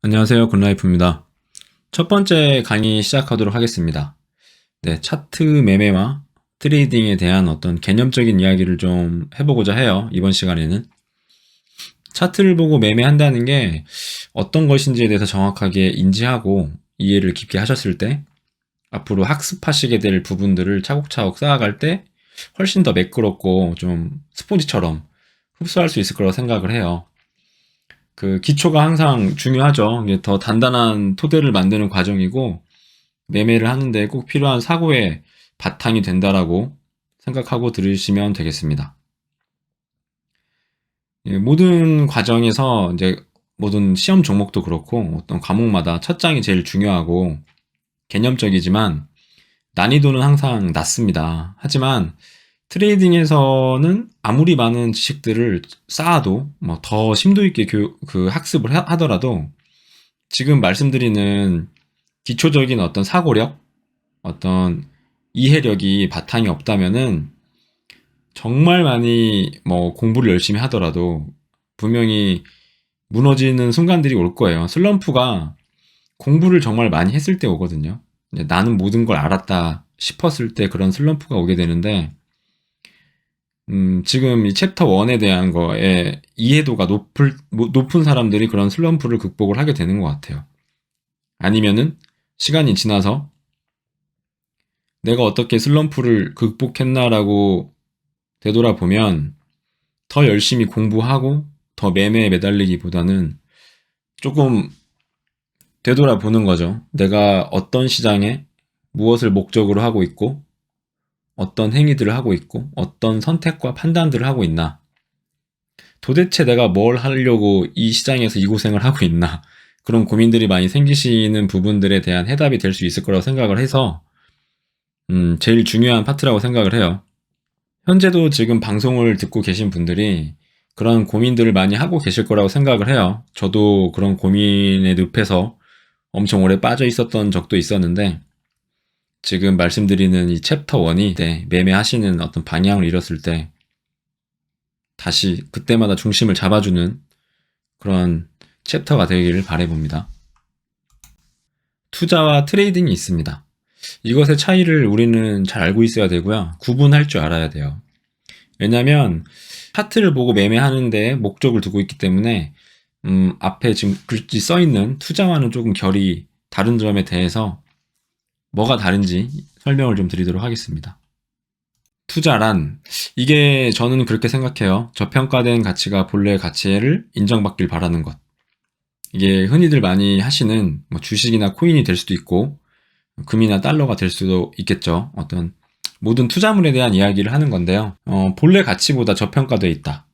안녕하세요. 굿라이프입니다. 첫 번째 강의 시작하도록 하겠습니다. 네, 차트 매매와 트레이딩에 대한 어떤 개념적인 이야기를 좀 해보고자 해요. 이번 시간에는. 차트를 보고 매매한다는 게 어떤 것인지에 대해서 정확하게 인지하고 이해를 깊게 하셨을 때 앞으로 학습하시게 될 부분들을 차곡차곡 쌓아갈 때 훨씬 더 매끄럽고 좀 스폰지처럼 흡수할 수 있을 거라고 생각을 해요. 그 기초가 항상 중요하죠. 이게 더 단단한 토대를 만드는 과정이고 매매를 하는데 꼭 필요한 사고의 바탕이 된다라고 생각하고 들으시면 되겠습니다. 모든 과정에서 이제 모든 시험 종목도 그렇고 어떤 과목마다 첫 장이 제일 중요하고 개념적이지만 난이도는 항상 낮습니다. 하지만 트레이딩에서는 아무리 많은 지식들을 쌓아도 뭐 더 심도 있게 그 학습을 하더라도 지금 말씀드리는 기초적인 어떤 사고력, 어떤 이해력이 바탕이 없다면은 정말 많이 뭐 공부를 열심히 하더라도 분명히 무너지는 순간들이 올 거예요. 슬럼프가 공부를 정말 많이 했을 때 오거든요. 나는 모든 걸 알았다 싶었을 때 그런 슬럼프가 오게 되는데 지금 이 챕터 1에 대한 거에 이해도가 높은 사람들이 그런 슬럼프를 극복을 하게 되는 것 같아요. 아니면은 시간이 지나서 내가 어떻게 슬럼프를 극복했나라고 되돌아보면 더 열심히 공부하고 더 매매에 매달리기보다는 조금 되돌아보는 거죠. 내가 어떤 시장에 무엇을 목적으로 하고 있고 어떤 행위들을 하고 있고 어떤 선택과 판단들을 하고 있나, 도대체 내가 뭘 하려고 이 시장에서 이 고생을 하고 있나, 그런 고민들이 많이 생기시는 부분들에 대한 해답이 될 수 있을 거라고 생각을 해서 제일 중요한 파트라고 생각을 해요. 현재도 지금 방송을 듣고 계신 분들이 그런 고민들을 많이 하고 계실 거라고 생각을 해요. 저도 그런 고민의 늪에서 엄청 오래 빠져 있었던 적도 있었는데 지금 말씀드리는 이 챕터 1이 매매하시는 어떤 방향을 잃었을 때 다시 그때마다 중심을 잡아주는 그런 챕터가 되기를 바라봅니다. 투자와 트레이딩이 있습니다. 이것의 차이를 우리는 잘 알고 있어야 되고요. 구분할 줄 알아야 돼요. 왜냐하면 차트를 보고 매매하는데 목적을 두고 있기 때문에 앞에 지금 글씨 써있는 투자와는 조금 결이 다른 점에 대해서 뭐가 다른지 설명을 좀 드리도록 하겠습니다. 투자란, 이게 저는 그렇게 생각해요. 저평가된 가치가 본래의 가치를 인정받길 바라는 것. 이게 흔히들 많이 하시는 뭐 주식이나 코인이 될 수도 있고 금이나 달러가 될 수도 있겠죠. 어떤 모든 투자물에 대한 이야기를 하는 건데요. 본래 가치보다 저평가되어 있다.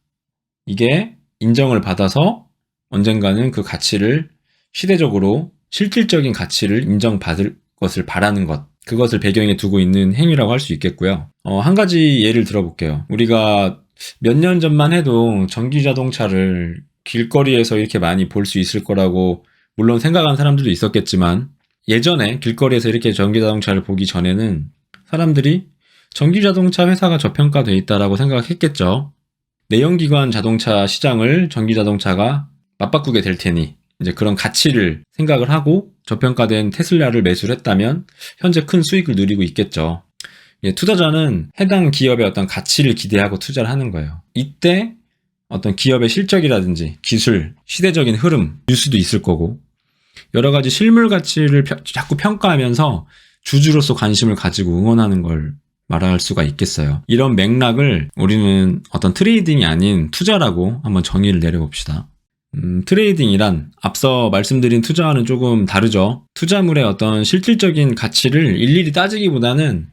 이게 인정을 받아서 언젠가는 그 가치를 시대적으로 실질적인 가치를 인정받을 것을 바라는 것, 그것을 배경에 두고 있는 행위라고 할 수 있겠고요. 한 가지 예를 들어볼게요. 우리가 몇 년 전만 해도 전기자동차를 길거리에서 이렇게 많이 볼 수 있을 거라고 물론 생각한 사람들도 있었겠지만 예전에 길거리에서 이렇게 전기자동차를 보기 전에는 사람들이 전기자동차 회사가 저평가되어 있다라고 생각했겠죠. 내연기관 자동차 시장을 전기자동차가 맞바꾸게 될 테니 이제 그런 가치를 생각을 하고 저평가된 테슬라를 매수를 했다면 현재 큰 수익을 누리고 있겠죠. 투자자는 해당 기업의 어떤 가치를 기대하고 투자를 하는 거예요. 이때 어떤 기업의 실적이라든지 기술, 시대적인 흐름, 뉴스도 있을 거고 여러 가지 실물 가치를 자꾸 평가하면서 주주로서 관심을 가지고 응원하는 걸 말할 수가 있겠어요. 이런 맥락을 우리는 어떤 트레이딩이 아닌 투자라고 한번 정의를 내려봅시다. 트레이딩이란 앞서 말씀드린 투자와는 조금 다르죠. 투자물의 어떤 실질적인 가치를 일일이 따지기보다는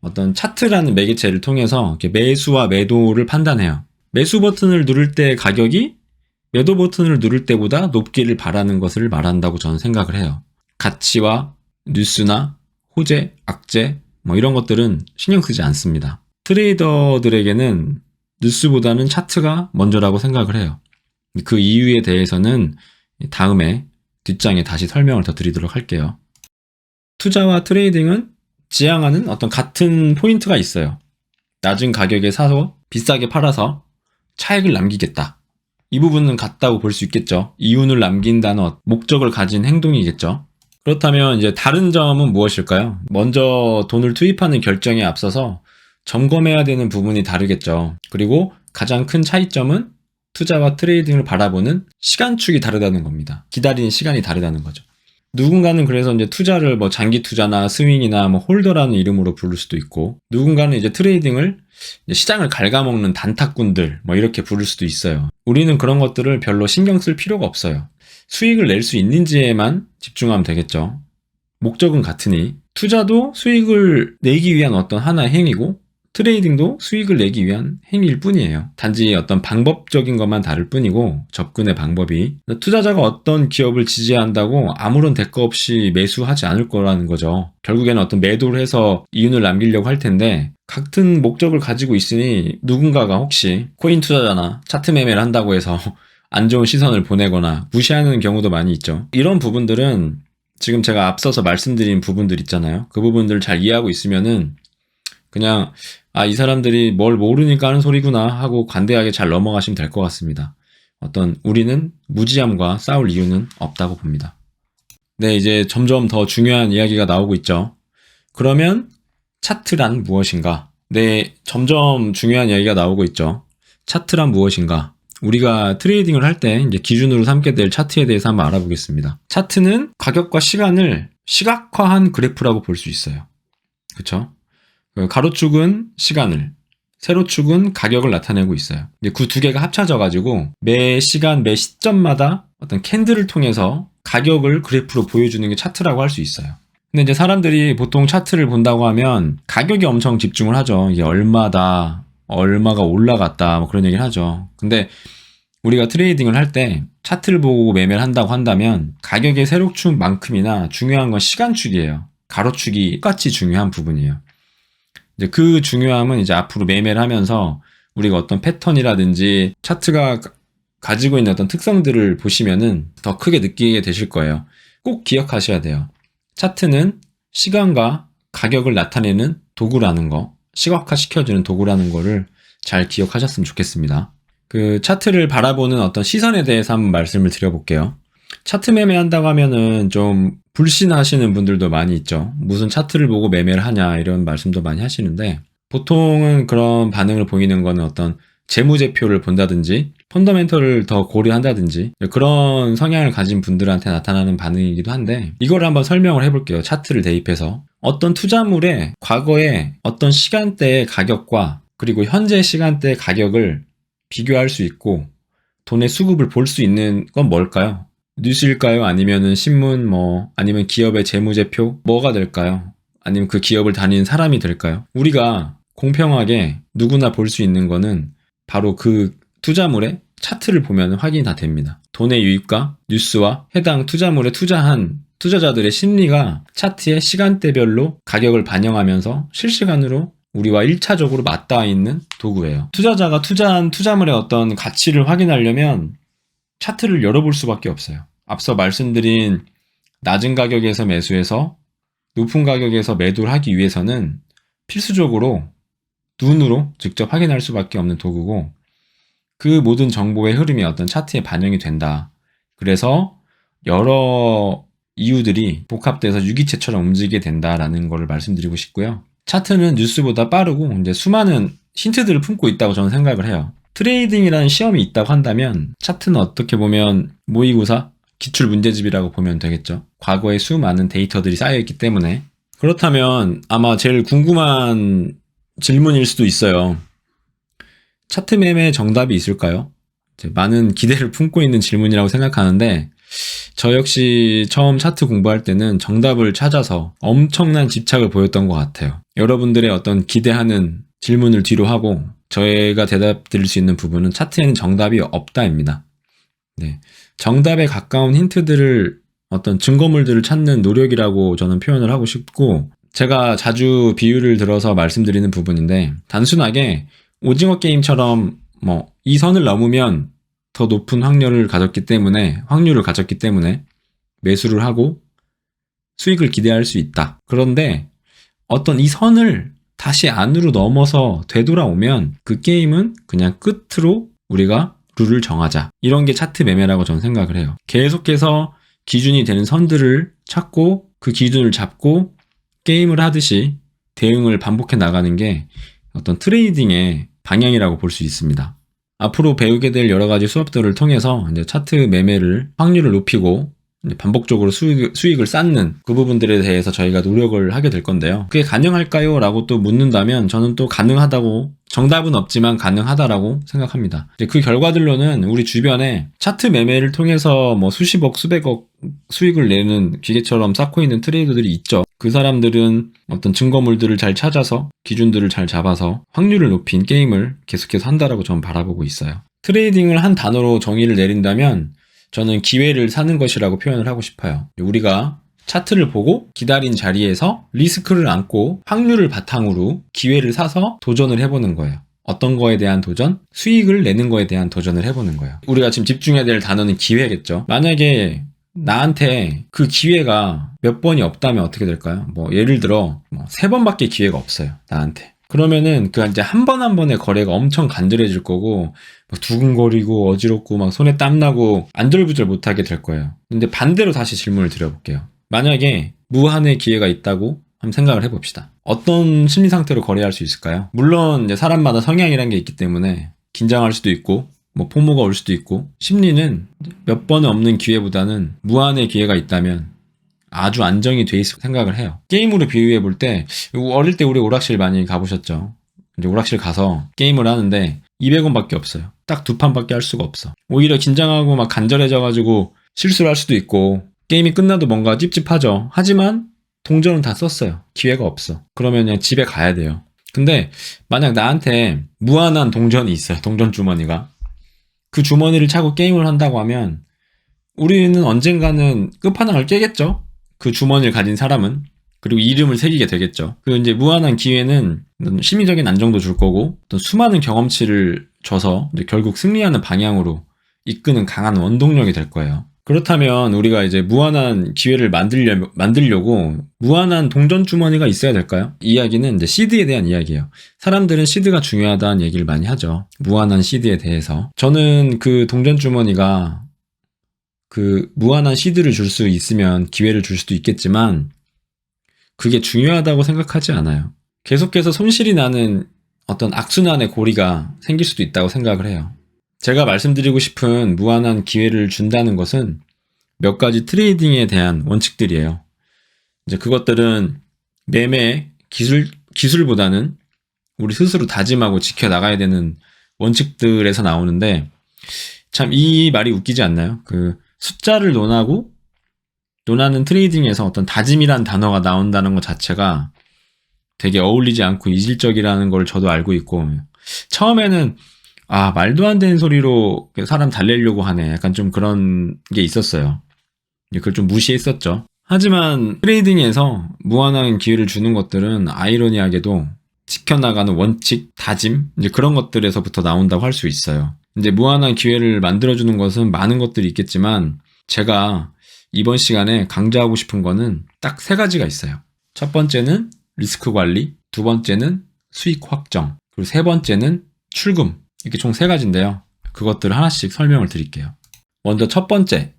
어떤 차트라는 매개체를 통해서 이렇게 매수와 매도를 판단해요. 매수 버튼을 누를 때 가격이 매도 버튼을 누를 때보다 높기를 바라는 것을 말한다고 저는 생각을 해요. 가치와 뉴스나 호재, 악재 뭐 이런 것들은 신경 쓰지 않습니다. 트레이더들에게는 뉴스보다는 차트가 먼저라고 생각을 해요. 그 이유에 대해서는 다음에 뒷장에 다시 설명을 더 드리도록 할게요. 투자와 트레이딩은 지향하는 어떤 같은 포인트가 있어요. 낮은 가격에 사서 비싸게 팔아서 차익을 남기겠다. 이 부분은 같다고 볼 수 있겠죠. 이윤을 남긴다는 목적을 가진 행동이겠죠. 그렇다면 이제 다른 점은 무엇일까요? 먼저 돈을 투입하는 결정에 앞서서 점검해야 되는 부분이 다르겠죠. 그리고 가장 큰 차이점은 투자와 트레이딩을 바라보는 시간축이 다르다는 겁니다. 기다리는 시간이 다르다는 거죠. 누군가는 그래서 이제 투자를 뭐 장기 투자나 스윙이나 뭐 홀더라는 이름으로 부를 수도 있고, 누군가는 이제 트레이딩을 이제 시장을 갉아먹는 단타꾼들 뭐 이렇게 부를 수도 있어요. 우리는 그런 것들을 별로 신경 쓸 필요가 없어요. 수익을 낼 수 있는지에만 집중하면 되겠죠. 목적은 같으니 투자도 수익을 내기 위한 어떤 하나의 행위고, 트레이딩도 수익을 내기 위한 행위일 뿐이에요. 단지 어떤 방법적인 것만 다를 뿐이고, 접근의 방법이. 투자자가 어떤 기업을 지지한다고 아무런 대가 없이 매수하지 않을 거라는 거죠. 결국에는 어떤 매도를 해서 이윤을 남기려고 할 텐데, 같은 목적을 가지고 있으니 누군가가 혹시 코인 투자자나 차트 매매를 한다고 해서 안 좋은 시선을 보내거나 무시하는 경우도 많이 있죠. 이런 부분들은 지금 제가 앞서서 말씀드린 부분들 있잖아요. 그 부분들을 잘 이해하고 있으면은 그냥 이 사람들이 뭘 모르니까 하는 소리구나 하고 관대하게 잘 넘어가시면 될 것 같습니다. 우리는 무지함과 싸울 이유는 없다고 봅니다. 네, 이제 점점 더 중요한 이야기가 나오고 있죠. 그러면 차트란 무엇인가? 네, 점점 중요한 이야기가 나오고 있죠. 차트란 무엇인가? 우리가 트레이딩을 할 때 이제 기준으로 삼게 될 차트에 대해서 한번 알아보겠습니다. 차트는 가격과 시간을 시각화한 그래프라고 볼 수 있어요. 그렇죠? 가로축은 시간을, 세로축은 가격을 나타내고 있어요. 그 두 개가 합쳐져가지고 매 시간, 매 시점마다 어떤 캔들을 통해서 가격을 그래프로 보여주는 게 차트라고 할 수 있어요. 근데 이제 사람들이 보통 차트를 본다고 하면 가격에 엄청 집중을 하죠. 이게 얼마다, 얼마가 올라갔다, 뭐 그런 얘기를 하죠. 근데 우리가 트레이딩을 할 때 차트를 보고 매매를 한다고 한다면 가격의 세로축만큼이나 중요한 건 시간축이에요. 가로축이 똑같이 중요한 부분이에요. 이제 그 중요함은 이제 앞으로 매매를 하면서 우리가 어떤 패턴이라든지 차트가 가지고 있는 어떤 특성들을 보시면은 더 크게 느끼게 되실 거예요. 꼭 기억하셔야 돼요. 차트는 시간과 가격을 나타내는 도구라는 거, 시각화 시켜주는 도구라는 거를 잘 기억하셨으면 좋겠습니다. 그 차트를 바라보는 어떤 시선에 대해서 한번 말씀을 드려볼게요. 차트 매매한다고 하면은 좀 불신하시는 분들도 많이 있죠. 무슨 차트를 보고 매매를 하냐 이런 말씀도 많이 하시는데, 보통은 그런 반응을 보이는 거는 어떤 재무제표를 본다든지 펀더멘털을 더 고려한다든지 그런 성향을 가진 분들한테 나타나는 반응이기도 한데, 이걸 한번 설명을 해볼게요. 차트를 대입해서 어떤 투자물의 과거의 어떤 시간대의 가격과 그리고 현재 시간대의 가격을 비교할 수 있고 돈의 수급을 볼 수 있는 건 뭘까요? 뉴스일까요? 아니면은 신문, 아니면 기업의 재무제표? 뭐가 될까요? 아니면 그 기업을 다니는 사람이 될까요? 우리가 공평하게 누구나 볼 수 있는 거는 바로 그 투자물의 차트를 보면 확인이 다 됩니다. 돈의 유입과 뉴스와 해당 투자물에 투자한 투자자들의 심리가 차트의 시간대별로 가격을 반영하면서 실시간으로 우리와 1차적으로 맞닿아 있는 도구예요. 투자자가 투자한 투자물의 어떤 가치를 확인하려면 차트를 열어볼 수밖에 없어요. 앞서 말씀드린 낮은 가격에서 매수해서 높은 가격에서 매도를 하기 위해서는 필수적으로 눈으로 직접 확인할 수밖에 없는 도구고, 그 모든 정보의 흐름이 어떤 차트에 반영이 된다. 그래서 여러 이유들이 복합돼서 유기체처럼 움직이게 된다라는 것을 말씀드리고 싶고요. 차트는 뉴스보다 빠르고 이제 수많은 힌트들을 품고 있다고 저는 생각을 해요. 트레이딩이라는 시험이 있다고 한다면 차트는 어떻게 보면 모의고사, 기출문제집이라고 보면 되겠죠. 과거에 수많은 데이터들이 쌓여있기 때문에. 그렇다면 아마 제일 궁금한 질문일 수도 있어요. 차트 매매의 정답이 있을까요? 많은 기대를 품고 있는 질문이라고 생각하는데, 저 역시 처음 차트 공부할 때는 정답을 찾아서 엄청난 집착을 보였던 것 같아요. 여러분들의 어떤 기대하는 질문을 뒤로 하고 저희가 대답 드릴 수 있는 부분은 차트에는 정답이 없다입니다. 네. 정답에 가까운 힌트들을, 어떤 증거물들을 찾는 노력이라고 저는 표현을 하고 싶고, 제가 자주 비유를 들어서 말씀드리는 부분인데, 단순하게 오징어 게임처럼 이 선을 넘으면 더 높은 확률을 가졌기 때문에 매수를 하고 수익을 기대할 수 있다. 그런데 어떤 이 선을 다시 안으로 넘어서 되돌아오면 그 게임은 그냥 끝으로 우리가 룰을 정하자. 이런 게 차트 매매라고 저는 생각을 해요. 계속해서 기준이 되는 선들을 찾고 그 기준을 잡고 게임을 하듯이 대응을 반복해 나가는 게 어떤 트레이딩의 방향이라고 볼 수 있습니다. 앞으로 배우게 될 여러 가지 수업들을 통해서 이제 차트 매매를 확률을 높이고 반복적으로 수익을 쌓는 그 부분들에 대해서 저희가 노력을 하게 될 건데요. 그게 가능할까요? 라고 또 묻는다면 저는 또 가능하다고, 정답은 없지만 가능하다라고 생각합니다. 그 결과들로는 우리 주변에 차트 매매를 통해서 뭐 수십억, 수백억 수익을 내는 기계처럼 쌓고 있는 트레이더들이 있죠. 그 사람들은 어떤 증거물들을 잘 찾아서 기준들을 잘 잡아서 확률을 높인 게임을 계속해서 한다라고 저는 바라보고 있어요. 트레이딩을 한 단어로 정의를 내린다면 저는 기회를 사는 것이라고 표현을 하고 싶어요. 우리가 차트를 보고 기다린 자리에서 리스크를 안고 확률을 바탕으로 기회를 사서 도전을 해보는 거예요. 어떤 거에 대한 도전? 수익을 내는 거에 대한 도전을 해보는 거예요. 우리가 지금 집중해야 될 단어는 기회겠죠. 만약에 나한테 그 기회가 몇 번이 없다면 어떻게 될까요? 뭐 예를 들어 3번밖에 기회가 없어요. 나한테. 그러면은 그 이제 한 번 한 번의 거래가 엄청 간절해질 거고 막 두근거리고 어지럽고 막 손에 땀나고 안절부절 못하게 될 거예요. 근데 반대로 다시 질문을 드려볼게요. 만약에 무한의 기회가 있다고 한번 생각을 해봅시다. 어떤 심리 상태로 거래할 수 있을까요? 물론 이제 사람마다 성향이란 게 있기 때문에 긴장할 수도 있고 뭐 포모가 올 수도 있고, 심리는 몇 번은 없는 기회보다는 무한의 기회가 있다면 아주 안정이 돼 있을 생각을 해요. 게임으로 비유해 볼 때, 어릴 때 우리 오락실 많이 가보셨죠? 이제 오락실 가서 게임을 하는데 200원밖에 없어요. 딱 2판밖에 할 수가 없어. 오히려 긴장하고 막 간절해져가지고 실수를 할 수도 있고, 게임이 끝나도 뭔가 찝찝하죠. 하지만 동전은 다 썼어요. 기회가 없어. 그러면 그냥 집에 가야 돼요. 근데 만약 나한테 무한한 동전이 있어요. 동전 주머니가. 그 주머니를 차고 게임을 한다고 하면 우리는 언젠가는 끝판왕을 깨겠죠? 그 주머니를 가진 사람은. 그리고 이름을 새기게 되겠죠. 그 이제 무한한 기회는 심리적인 안정도 줄 거고 또 수많은 경험치를 줘서 이제 결국 승리하는 방향으로 이끄는 강한 원동력이 될 거예요. 그렇다면 우리가 이제 무한한 기회를 만들려고 무한한 동전 주머니가 있어야 될까요? 이 이야기는 이제 시드에 대한 이야기예요. 사람들은 시드가 중요하다는 얘기를 많이 하죠. 무한한 시드에 대해서. 저는 그 동전 주머니가 그 무한한 시드를 줄 수 있으면 기회를 줄 수도 있겠지만 그게 중요하다고 생각하지 않아요. 계속해서 손실이 나는 어떤 악순환의 고리가 생길 수도 있다고 생각을 해요. 제가 말씀드리고 싶은 무한한 기회를 준다는 것은 몇 가지 트레이딩에 대한 원칙들이에요. 이제 그것들은 매매 기술보다는 우리 스스로 다짐하고 지켜나가야 되는 원칙들에서 나오는데, 참 이 말이 웃기지 않나요? 그 숫자를 논하는 트레이딩에서 어떤 다짐이란 단어가 나온다는 것 자체가 되게 어울리지 않고 이질적이라는 걸 저도 알고 있고, 처음에는 말도 안 되는 소리로 사람 달래려고 하네. 약간 좀 그런 게 있었어요. 그걸 좀 무시했었죠. 하지만 트레이딩에서 무한한 기회를 주는 것들은 아이러니하게도 지켜나가는 원칙, 다짐, 이제 그런 것들에서부터 나온다고 할 수 있어요. 이제 무한한 기회를 만들어주는 것은 많은 것들이 있겠지만 제가 이번 시간에 강조하고 싶은 거는 딱 3가지가 있어요. 첫 번째는 리스크 관리, 두 번째는 수익 확정, 그리고 세 번째는 출금. 이렇게 총 3가지인데요. 그것들을 하나씩 설명을 드릴게요. 먼저 첫 번째,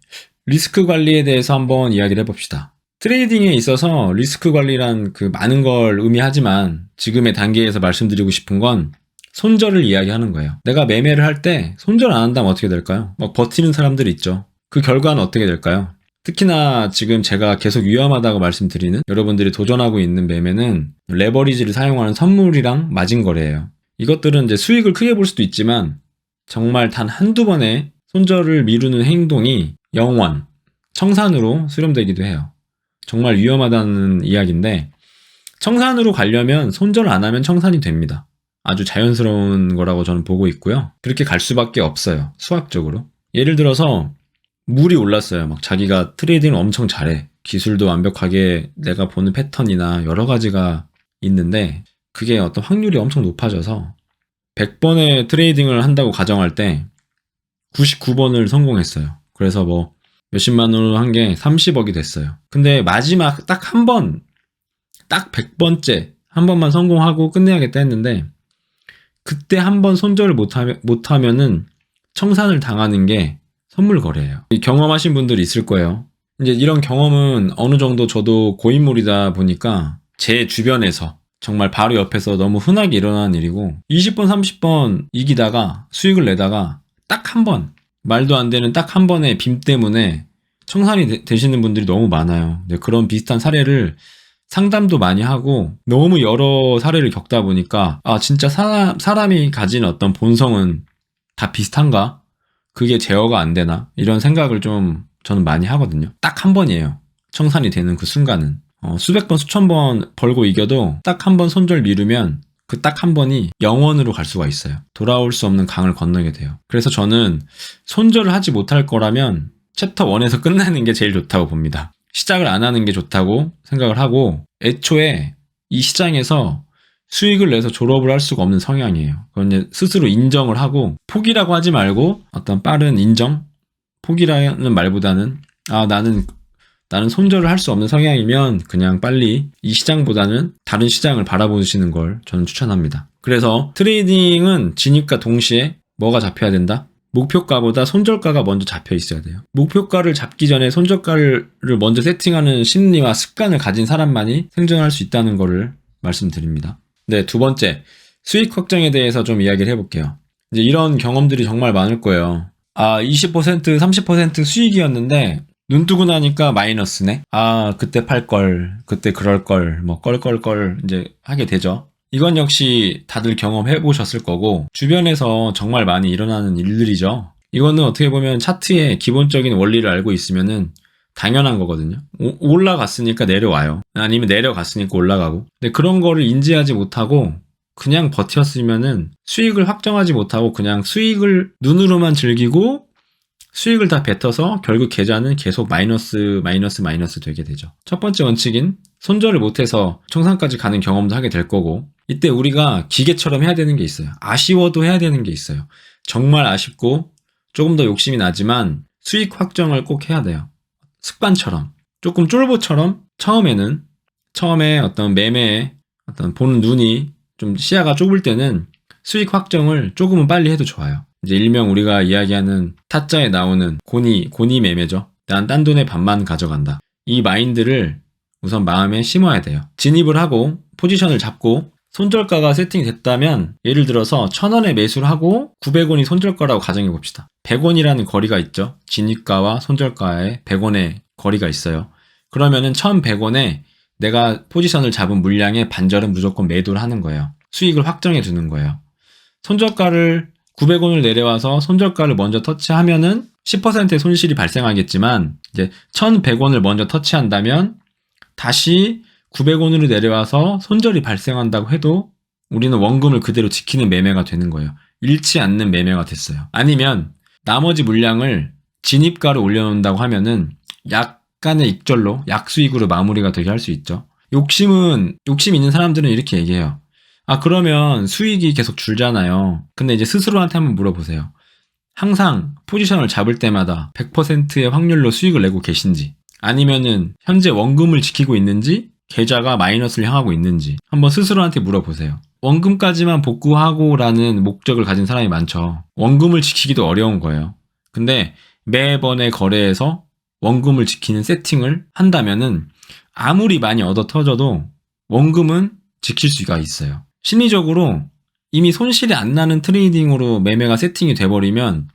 리스크 관리에 대해서 한번 이야기를 해봅시다. 트레이딩에 있어서 리스크 관리란 그 많은 걸 의미하지만 지금의 단계에서 말씀드리고 싶은 건 손절을 이야기하는 거예요. 내가 매매를 할 때 손절 안 한다면 어떻게 될까요? 막 버티는 사람들이 있죠. 그 결과는 어떻게 될까요? 특히나 지금 제가 계속 위험하다고 말씀드리는 여러분들이 도전하고 있는 매매는 레버리지를 사용하는 선물이랑 마진 거래예요. 이것들은 이제 수익을 크게 볼 수도 있지만 정말 단 한두 번의 손절을 미루는 행동이 영원, 청산으로 수렴되기도 해요. 정말 위험하다는 이야기인데, 청산으로 가려면 손절 안 하면 청산이 됩니다. 아주 자연스러운 거라고 저는 보고 있고요. 그렇게 갈 수밖에 없어요. 수학적으로. 예를 들어서 물이 올랐어요. 막 자기가 트레이딩을 엄청 잘해. 기술도 완벽하게 내가 보는 패턴이나 여러 가지가 있는데 그게 어떤 확률이 엄청 높아져서 100번의 트레이딩을 한다고 가정할 때 99번을 성공했어요. 그래서 뭐 몇십만 원으로 한 게 30억이 됐어요. 근데 마지막 딱 한 번, 딱 100번째 한 번만 성공하고 끝내야겠다 했는데 그때 한 번 손절을 못하면은 청산을 당하는 게 선물 거래예요. 경험하신 분들이 있을 거예요. 이제 이런 경험은 어느 정도 저도 고인물이다 보니까 제 주변에서 정말 바로 옆에서 너무 흔하게 일어나는 일이고 20번, 30번 이기다가 수익을 내다가 딱 한 번, 말도 안 되는 딱 한 번의 빔 때문에 청산이 되시는 분들이 너무 많아요. 그런 비슷한 사례를 상담도 많이 하고 너무 여러 사례를 겪다 보니까 아 진짜 사람이 가진 어떤 본성은 다 비슷한가? 그게 제어가 안 되나? 이런 생각을 좀 저는 많이 하거든요. 딱 한 번이에요. 청산이 되는 그 순간은. 수백 번, 수천 번 벌고 이겨도 딱 한 번 손절 미루면 그 딱 한 번이 영원으로 갈 수가 있어요. 돌아올 수 없는 강을 건너게 돼요. 그래서 저는 손절을 하지 못할 거라면 챕터 1에서 끝내는 게 제일 좋다고 봅니다. 시작을 안 하는 게 좋다고 생각을 하고 애초에 이 시장에서 수익을 내서 졸업을 할 수가 없는 성향이에요. 그건 이제 스스로 인정을 하고 포기라고 하지 말고 어떤 빠른 인정? 포기라는 말보다는 아 나는 손절을 할 수 없는 성향이면 그냥 빨리 이 시장보다는 다른 시장을 바라보시는 걸 저는 추천합니다. 그래서 트레이딩은 진입과 동시에 뭐가 잡혀야 된다? 목표가보다 손절가가 먼저 잡혀 있어야 돼요. 목표가를 잡기 전에 손절가를 먼저 세팅하는 심리와 습관을 가진 사람만이 생존할 수 있다는 것을 말씀드립니다. 네, 두 번째, 수익 확정에 대해서 좀 이야기를 해볼게요. 이제 이런 경험들이 정말 많을 거예요. 20%, 30% 수익이었는데 눈 뜨고 나니까 마이너스네. 그때 팔걸, 그때 그럴걸, 뭐 껄껄껄 이제 하게 되죠. 이건 역시 다들 경험해 보셨을 거고 주변에서 정말 많이 일어나는 일들이죠. 이거는 어떻게 보면 차트의 기본적인 원리를 알고 있으면은 당연한 거거든요. 올라갔으니까 내려와요. 아니면 내려갔으니까 올라가고. 근데 그런 거를 인지하지 못하고 그냥 버텼으면은 수익을 확정하지 못하고 그냥 수익을 눈으로만 즐기고 수익을 다 뱉어서 결국 계좌는 계속 마이너스 되게 되죠. 첫 번째 원칙인 손절을 못해서 청산까지 가는 경험도 하게 될 거고 이때 우리가 기계처럼 해야 되는 게 있어요. 아쉬워도 해야 되는 게 있어요. 정말 아쉽고 조금 더 욕심이 나지만 수익 확정을 꼭 해야 돼요. 습관처럼 조금 쫄보처럼 처음에 어떤 매매에 어떤 보는 눈이 좀 시야가 좁을 때는 수익 확정을 조금은 빨리 해도 좋아요. 이제 일명 우리가 이야기하는 타짜에 나오는 고니 매매죠. 난 딴 돈의 반만 가져간다. 이 마인드를 우선 마음에 심어야 돼요. 진입을 하고 포지션을 잡고 손절가가 세팅됐다면 예를 들어서 1,000원에 매수를 하고 900원이 손절가라고 가정해 봅시다. 100원이라는 거리가 있죠. 진입가와 손절가에 100원의 거리가 있어요. 그러면은 1,100원에 내가 포지션을 잡은 물량의 반절은 무조건 매도를 하는 거예요. 수익을 확정해 두는 거예요. 손절가를 900원을 내려와서 손절가를 먼저 터치하면은 10%의 손실이 발생하겠지만 이제 1,100원을 먼저 터치한다면 다시 900원으로 내려와서 손절이 발생한다고 해도 우리는 원금을 그대로 지키는 매매가 되는 거예요. 잃지 않는 매매가 됐어요. 아니면 나머지 물량을 진입가로 올려놓는다고 하면은 약간의 익절로 약수익으로 마무리가 되게 할 수 있죠. 욕심 있는 사람들은 이렇게 얘기해요. 그러면 수익이 계속 줄잖아요. 근데 이제 스스로한테 한번 물어보세요. 항상 포지션을 잡을 때마다 100%의 확률로 수익을 내고 계신지 아니면은 현재 원금을 지키고 있는지 계좌가 마이너스를 향하고 있는지 한번 스스로한테 물어보세요. 원금까지만 복구하고 라는 목적을 가진 사람이 많죠. 원금을 지키기도 어려운 거예요. 근데 매번의 거래에서 원금을 지키는 세팅을 한다면은 아무리 많이 얻어 터져도 원금은 지킬 수가 있어요. 심리적으로 이미 손실이 안 나는 트레이딩으로 매매가 세팅이 돼버리면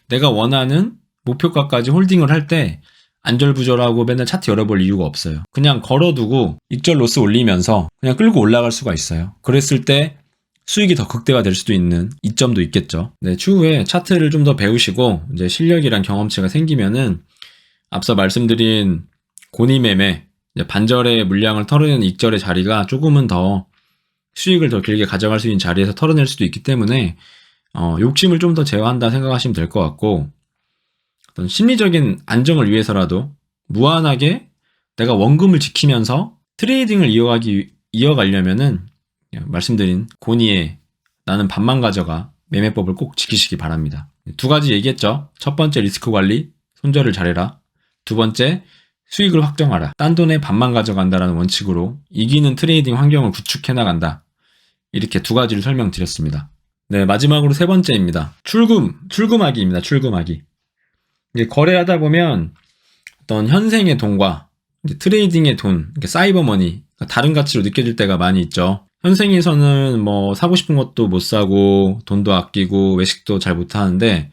내가 원하는 목표가까지 홀딩을 할 때 안절부절하고 맨날 차트 열어볼 이유가 없어요. 그냥 걸어두고 익절 로스 올리면서 그냥 끌고 올라갈 수가 있어요. 그랬을 때 수익이 더 극대화될 수도 있는 이점도 있겠죠. 네, 추후에 차트를 좀 더 배우시고 이제 실력이란 경험치가 생기면은 앞서 말씀드린 고니매매 반절의 물량을 털어내는 익절의 자리가 조금은 더 수익을 더 길게 가져갈 수 있는 자리에서 털어낼 수도 있기 때문에 욕심을 좀 더 제어한다 생각하시면 될 것 같고 어떤 심리적인 안정을 위해서라도 무한하게 내가 원금을 지키면서 트레이딩을 이어가려면은 말씀드린 고니의 나는 반만 가져가 매매법을 꼭 지키시기 바랍니다. 두 가지 얘기했죠. 첫 번째 리스크 관리, 손절을 잘해라. 두 번째 수익을 확정하라. 딴 돈의 반만 가져간다라는 원칙으로 이기는 트레이딩 환경을 구축해 나간다. 이렇게 두 가지를 설명드렸습니다. 네, 마지막으로 세 번째입니다. 출금하기입니다. 출금하기. 이제 거래하다 보면 어떤 현생의 돈과 이제 트레이딩의 돈, 사이버 머니, 다른 가치로 느껴질 때가 많이 있죠. 현생에서는 뭐 사고 싶은 것도 못 사고 돈도 아끼고 외식도 잘 못 하는데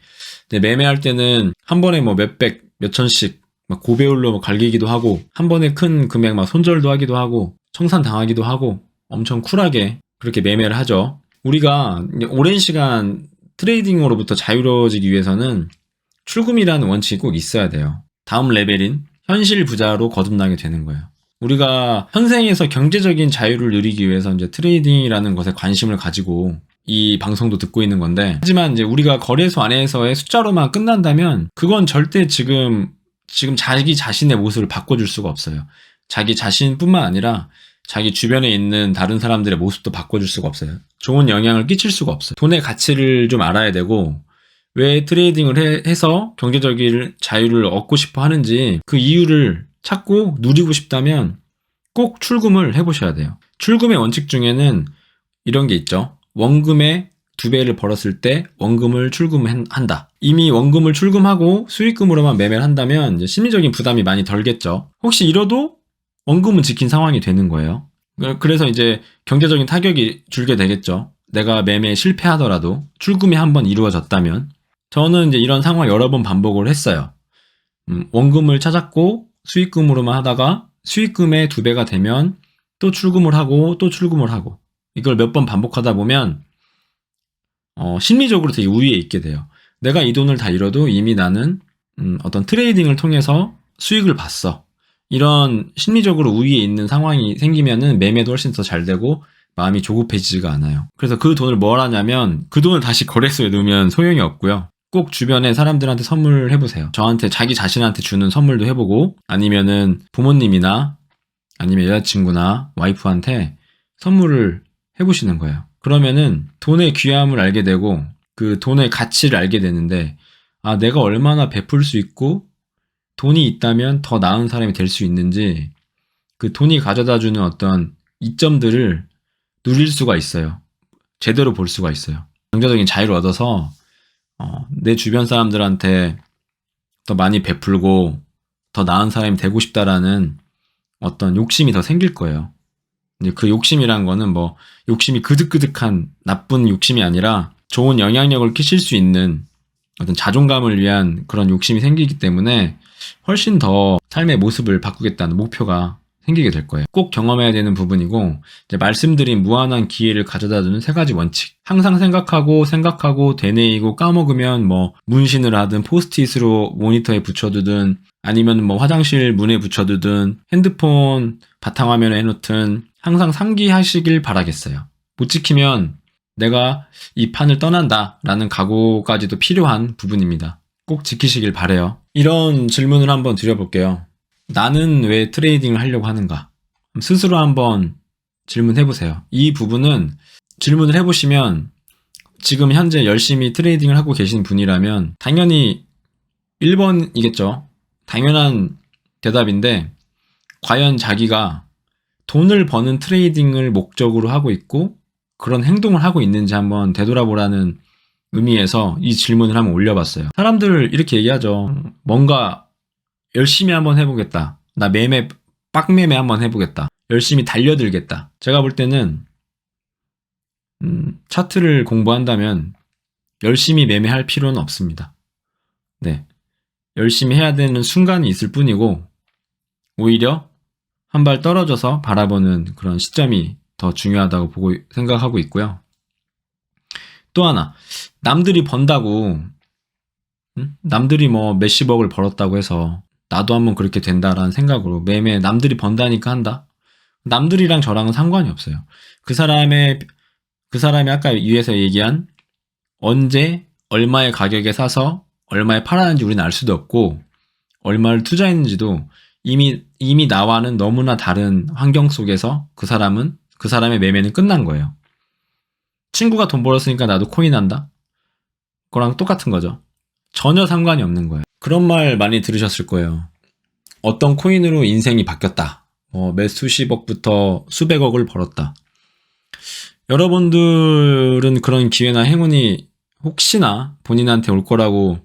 매매할 때는 한 번에 뭐 몇백, 몇천씩 막 고배율로 뭐 갈기기도 하고 한 번에 큰 금액 막 손절도 하기도 하고 청산당하기도 하고 엄청 쿨하게 그렇게 매매를 하죠. 우리가 오랜 시간 트레이딩으로부터 자유로워지기 위해서는 출금이라는 원칙이 꼭 있어야 돼요. 다음 레벨인 현실 부자로 거듭나게 되는 거예요. 우리가 현생에서 경제적인 자유를 누리기 위해서 이제 트레이딩이라는 것에 관심을 가지고 이 방송도 듣고 있는 건데, 하지만 이제 우리가 거래소 안에서의 숫자로만 끝난다면 그건 절대 지금 자기 자신의 모습을 바꿔줄 수가 없어요. 자기 자신뿐만 아니라 자기 주변에 있는 다른 사람들의 모습도 바꿔줄 수가 없어요. 좋은 영향을 끼칠 수가 없어요. 돈의 가치를 좀 알아야 되고, 왜 트레이딩을 해서 경제적인 자유를 얻고 싶어 하는지 그 이유를 찾고 누리고 싶다면 꼭 출금을 해보셔야 돼요. 출금의 원칙 중에는 이런 게 있죠. 원금의 2배를 벌었을 때 원금을 출금한다. 이미 원금을 출금하고 수익금으로만 매매를 한다면 이제 심리적인 부담이 많이 덜겠죠. 혹시 이러도 원금은 지킨 상황이 되는 거예요. 그래서 이제 경제적인 타격이 줄게 되겠죠. 내가 매매에 실패하더라도 출금이 한번 이루어졌다면. 저는 이제 이런 상황 여러 번 반복을 했어요. 원금을 찾았고 수익금으로만 하다가 수익금의 2배가 되면 또 출금을 하고 또 출금을 하고, 이걸 몇 번 반복하다 보면 심리적으로 되게 우위에 있게 돼요. 내가 이 돈을 다 잃어도 이미 나는 어떤 트레이딩을 통해서 수익을 봤어. 이런 심리적으로 우위에 있는 상황이 생기면은 매매도 훨씬 더 잘 되고 마음이 조급해지지가 않아요. 그래서 그 돈을 뭘 하냐면 그 돈을 다시 거래소에 넣으면 소용이 없고요. 꼭 주변에 사람들한테 선물해보세요. 저한테 자기 자신한테 주는 선물도 해보고, 아니면은 부모님이나 아니면 여자친구나 와이프한테 선물을 해보시는 거예요. 그러면은 돈의 귀함을 알게 되고 그 돈의 가치를 알게 되는데, 아, 내가 얼마나 베풀 수 있고 돈이 있다면 더 나은 사람이 될 수 있는지, 그 돈이 가져다주는 어떤 이점들을 누릴 수가 있어요. 제대로 볼 수가 있어요. 경제적인 자유를 얻어서 내 주변 사람들한테 더 많이 베풀고 더 나은 사람이 되고 싶다라는 어떤 욕심이 더 생길 거예요. 이제 그 욕심이란 거는 뭐 욕심이 그득그득한 나쁜 욕심이 아니라 좋은 영향력을 끼칠 수 있는 어떤 자존감을 위한 그런 욕심이 생기기 때문에 훨씬 더 삶의 모습을 바꾸겠다는 목표가 생기게 될 거예요. 꼭 경험해야 되는 부분이고, 이제 말씀드린 무한한 기회를 가져다주는 3가지 원칙. 항상 생각하고 되뇌이고 까먹으면 뭐 문신을 하든 포스트잇으로 모니터에 붙여두든 아니면 뭐 화장실 문에 붙여두든 핸드폰 바탕화면에 해놓든 항상 상기하시길 바라겠어요. 못 지키면 내가 이 판을 떠난다 라는 각오까지도 필요한 부분입니다. 꼭 지키시길 바라요. 이런 질문을 한번 드려볼게요. 나는 왜 트레이딩을 하려고 하는가? 스스로 한번 질문해보세요. 이 부분은 질문을 해보시면 지금 현재 열심히 트레이딩을 하고 계신 분이라면 당연히 1번이겠죠. 당연한 대답인데, 과연 자기가 돈을 버는 트레이딩을 목적으로 하고 있고 그런 행동을 하고 있는지 한번 되돌아보라는 의미에서 이 질문을 한번 올려봤어요. 사람들 이렇게 얘기하죠. 뭔가 열심히 한번 해보겠다. 나 빡매매 한번 해보겠다. 열심히 달려들겠다. 제가 볼 때는 차트를 공부한다면 열심히 매매할 필요는 없습니다. 네, 열심히 해야 되는 순간이 있을 뿐이고 오히려 한 발 떨어져서 바라보는 그런 시점이 더 중요하다고 생각하고 있고요. 또 하나, 남들이 번다고, 남들이 뭐 몇십억을 벌었다고 해서 나도 한번 그렇게 된다라는 생각으로 매매 남들이 번다니까 한다? 남들이랑 저랑은 상관이 없어요. 그 사람이 아까 위에서 얘기한 언제 얼마의 가격에 사서 얼마에 팔았는지 우리는 알 수도 없고, 얼마를 투자했는지도 이미 나와는 너무나 다른 환경 속에서 그 사람의 매매는 끝난 거예요. 친구가 돈 벌었으니까 나도 코인 한다? 그거랑 똑같은 거죠. 전혀 상관이 없는 거예요. 그런 말 많이 들으셨을 거예요. 어떤 코인으로 인생이 바뀌었다. 몇 수십억부터 수백억을 벌었다. 여러분들은 그런 기회나 행운이 혹시나 본인한테 올 거라고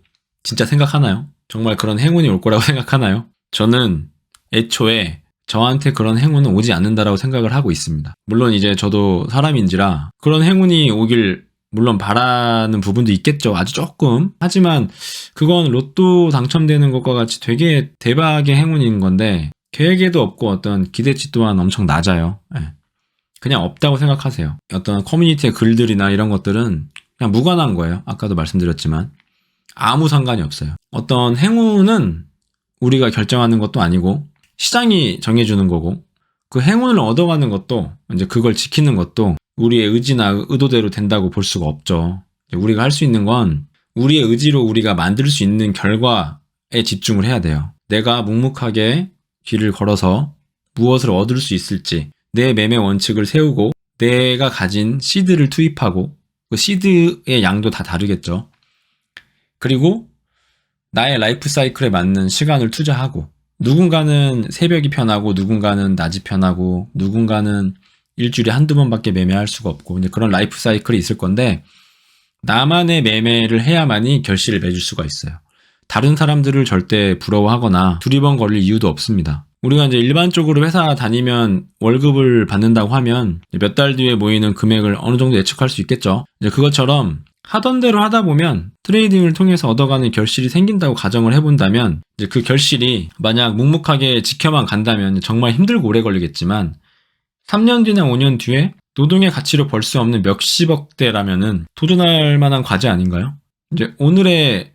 진짜 생각하나요? 정말 그런 행운이 올 거라고 생각하나요? 저는 애초에 저한테 그런 행운은 오지 않는다라고 생각을 하고 있습니다. 물론 이제 저도 사람인지라 그런 행운이 오길 물론 바라는 부분도 있겠죠. 아주 조금. 하지만 그건 로또 당첨되는 것과 같이 되게 대박의 행운인 건데 계획에도 없고 어떤 기대치 또한 엄청 낮아요. 예. 그냥 없다고 생각하세요. 어떤 커뮤니티의 글들이나 이런 것들은 그냥 무관한 거예요. 아까도 말씀드렸지만 아무 상관이 없어요. 어떤 행운은 우리가 결정하는 것도 아니고 시장이 정해주는 거고 그 행운을 얻어가는 것도 이제 그걸 지키는 것도 우리의 의지나 의도대로 된다고 볼 수가 없죠. 우리가 할 수 있는 건 우리의 의지로 우리가 만들 수 있는 결과에 집중을 해야 돼요. 내가 묵묵하게 길을 걸어서 무엇을 얻을 수 있을지 내 매매 원칙을 세우고 내가 가진 시드를 투입하고 그 시드의 양도 다 다르겠죠. 그리고 나의 라이프 사이클에 맞는 시간을 투자하고 누군가는 새벽이 편하고 누군가는 낮이 편하고 누군가는 일주일에 한두 번밖에 매매할 수가 없고 이제 그런 라이프 사이클이 있을 건데 나만의 매매를 해야만이 결실을 맺을 수가 있어요. 다른 사람들을 절대 부러워하거나 두리번 거릴 이유도 없습니다. 우리가 이제 일반적으로 회사 다니면 월급을 받는다고 하면 몇 달 뒤에 모이는 금액을 어느 정도 예측할 수 있겠죠. 이제 그것처럼 하던 대로 하다 보면 트레이딩을 통해서 얻어가는 결실이 생긴다고 가정을 해본다면 이제 그 결실이 만약 묵묵하게 지켜만 간다면 정말 힘들고 오래 걸리겠지만 3년 뒤나 5년 뒤에 노동의 가치로 벌 수 없는 몇십억대라면은 도전할 만한 과제 아닌가요? 이제 오늘의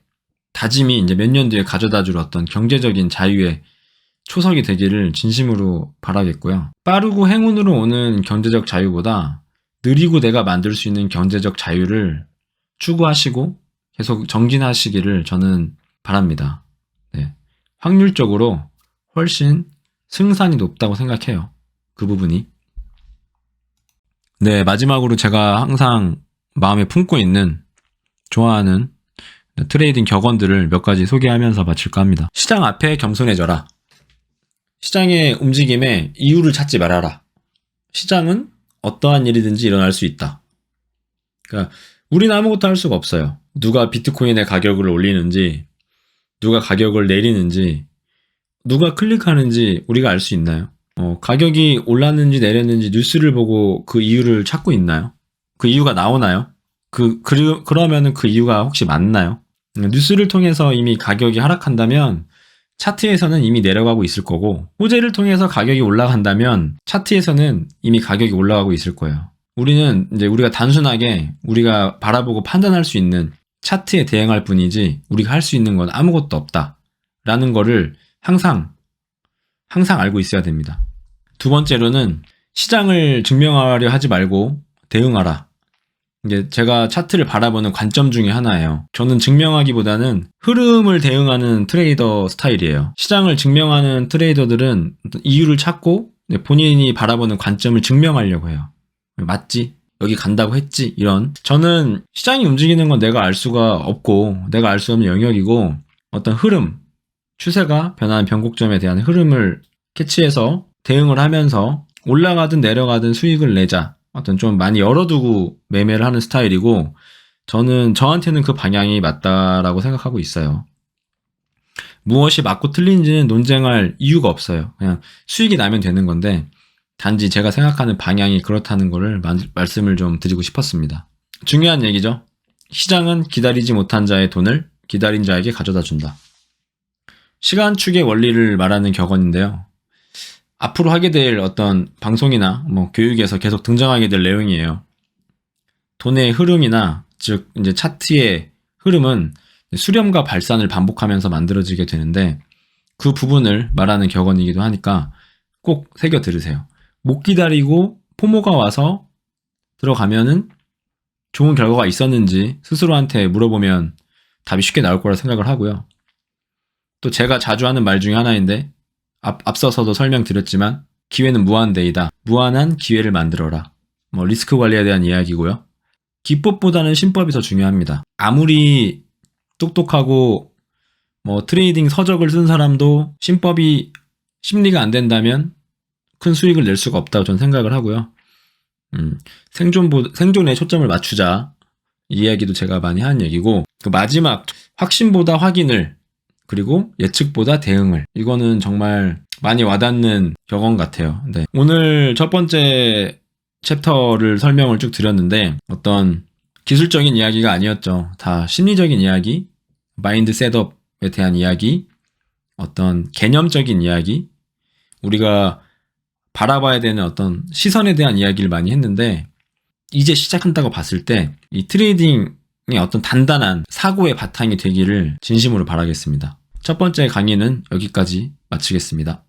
다짐이 이제 몇 년 뒤에 가져다 줄 어떤 경제적인 자유의 초석이 되기를 진심으로 바라겠고요. 빠르고 행운으로 오는 경제적 자유보다 느리고 내가 만들 수 있는 경제적 자유를 추구하시고 계속 정진하시기를 저는 바랍니다. 네. 확률적으로 훨씬 승산이 높다고 생각해요. 그 부분이. 네, 마지막으로 제가 항상 마음에 품고 있는 좋아하는 트레이딩 격언들을 몇 가지 소개하면서 마칠까 합니다. 시장 앞에 겸손해져라. 시장의 움직임에 이유를 찾지 말아라. 시장은 어떠한 일이든지 일어날 수 있다. 그러니까 우리는 아무것도 할 수가 없어요. 누가 비트코인의 가격을 올리는지, 누가 가격을 내리는지, 누가 클릭하는지 우리가 알 수 있나요? 가격이 올랐는지 내렸는지 뉴스를 보고 그 이유를 찾고 있나요? 그 이유가 나오나요? 그러면은 그 이유가 혹시 맞나요? 뉴스를 통해서 이미 가격이 하락한다면 차트에서는 이미 내려가고 있을 거고, 호재를 통해서 가격이 올라간다면 차트에서는 이미 가격이 올라가고 있을 거예요. 우리는 이제 우리가 단순하게 우리가 바라보고 판단할 수 있는 차트에 대응할 뿐이지 우리가 할 수 있는 건 아무것도 없다라는 거를 항상 알고 있어야 됩니다. 두 번째로는 시장을 증명하려 하지 말고 대응하라. 이게 제가 차트를 바라보는 관점 중에 하나예요. 저는 증명하기보다는 흐름을 대응하는 트레이더 스타일이에요. 시장을 증명하는 트레이더들은 이유를 찾고 본인이 바라보는 관점을 증명하려고 해요. 맞지? 여기 간다고 했지? 이런. 저는 시장이 움직이는 건 내가 알 수가 없고 내가 알 수 없는 영역이고 어떤 흐름, 추세가 변하는 변곡점에 대한 흐름을 캐치해서 대응을 하면서 올라가든 내려가든 수익을 내자. 어떤 좀 많이 열어두고 매매를 하는 스타일이고 저는 저한테는 그 방향이 맞다라고 생각하고 있어요. 무엇이 맞고 틀린지는 논쟁할 이유가 없어요. 그냥 수익이 나면 되는 건데 단지 제가 생각하는 방향이 그렇다는 거를 말씀을 좀 드리고 싶었습니다. 중요한 얘기죠. 시장은 기다리지 못한 자의 돈을 기다린 자에게 가져다 준다. 시간축의 원리를 말하는 격언인데요. 앞으로 하게 될 어떤 방송이나 교육에서 계속 등장하게 될 내용이에요. 돈의 흐름이나 즉 이제 차트의 흐름은 수렴과 발산을 반복하면서 만들어지게 되는데 그 부분을 말하는 격언이기도 하니까 꼭 새겨 들으세요. 못 기다리고 포모가 와서 들어가면은 좋은 결과가 있었는지 스스로한테 물어보면 답이 쉽게 나올 거라 생각을 하고요. 또 제가 자주 하는 말 중에 하나인데 앞서서도 설명드렸지만 기회는 무한대이다. 무한한 기회를 만들어라. 리스크 관리에 대한 이야기고요. 기법보다는 신법이 더 중요합니다. 아무리 똑똑하고 트레이딩 서적을 쓴 사람도 신법이 심리가 안 된다면 큰 수익을 낼 수가 없다고 저는 생각을 하고요. 생존에 초점을 맞추자. 이 이야기도 제가 많이 하는 얘기고, 그 마지막 확신보다 확인을, 그리고 예측보다 대응을, 이거는 정말 많이 와닿는 격언 같아요. 네. 오늘 첫 번째 챕터를 설명을 쭉 드렸는데 어떤 기술적인 이야기가 아니었죠. 다 심리적인 이야기, 마인드 셋업에 대한 이야기, 어떤 개념적인 이야기, 우리가 바라봐야 되는 어떤 시선에 대한 이야기를 많이 했는데, 이제 시작한다고 봤을 때 이 트레이딩의 어떤 단단한 사고의 바탕이 되기를 진심으로 바라겠습니다. 첫 번째 강의는 여기까지 마치겠습니다.